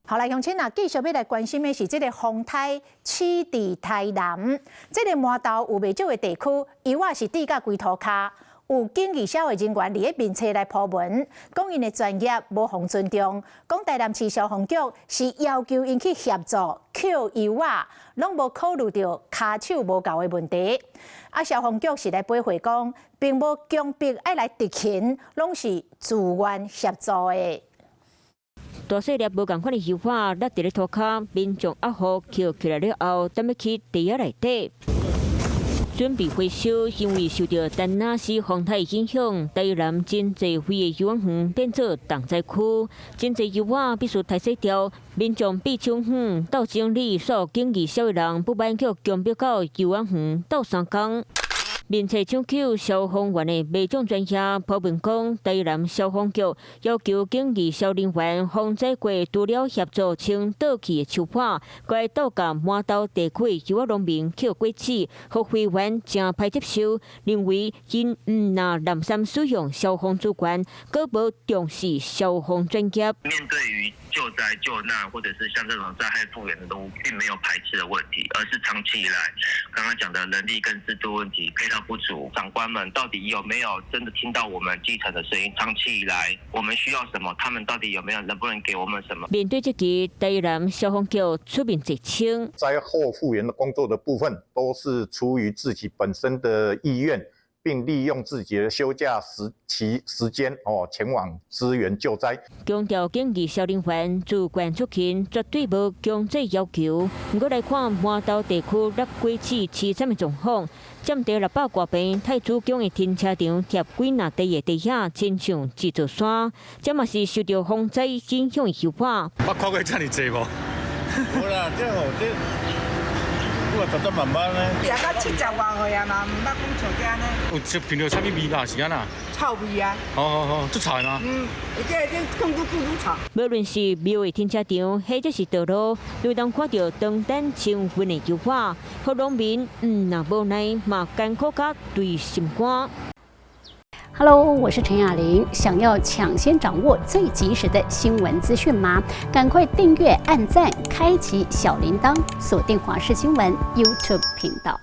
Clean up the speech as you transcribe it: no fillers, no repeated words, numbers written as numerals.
好来，乡亲啊，继续要来关心的是这个风台起伫台南，这个麻豆有袂少的地区，油啊是滴甲龟头骹。有经济消的人员伫咧面册来铺文，讲因的专业无互尊重，讲台南市消防局是要求因去协助扣油啊，拢无考虑到骹手无够的问题。啊，消防局是来回回讲，并无强迫爱来执勤，拢是自愿协助的。大细粒无共款的油画，落伫咧涂骹，民众压好扣起来了后，踮要去地下内底。准备回收，因为受到丹那市风台影响，台南真侪废的油碗园变做重灾区，真侪油碗必须抬洗掉。民众比抢远到整理，所有经济消的人不免去强迫到油碗园斗3工。面册抢救消防员的卖种专业普文讲，台南消防局要求经济消人员防灾过除了协助清倒去的树花，该倒甲麻豆地区的油仔农民扣过纸，互会员真歹接受，认为因毋拿南山使用消防主管，佫无重视消防专业。面对于救灾救难或者是像这种灾害复原的都并没有排斥的问题，而是长期以来刚刚讲的人力跟制度问题配套不足，长官们到底有没有真的听到我们基层的声音？长期以来我们需要什么，他们到底有没有能不能给我们什么？面对这个台南消防局出面澄清，灾后复原的工作的部分都是出于自己本身的意愿。并利用自己的休假时间前往支援救灾。强调经济消人员主管出勤，绝对无强制要求。不过来看麻豆地区落过市市场的状况，占地600多平，太子宫的停车场贴几那地的地下，亲像一座山，这嘛是受到风灾影响的油画。我看过这么济无？无啦，这。我十万呢，食到70万岁啊嘛，唔捌讲像这呢。有闻到啥物味啦？是安那？臭味啊！哦，足臭吗？这更愈臭。无论是庙的停车场，或者是道路，都当看到灯灯清昏的油画，互农民若无奈嘛艰苦甲对心肝。Hello， 我是陈雅玲。想要抢先掌握最及时的新闻资讯吗？赶快订阅、按赞、开启小铃铛，锁定华视新闻 YouTube 频道。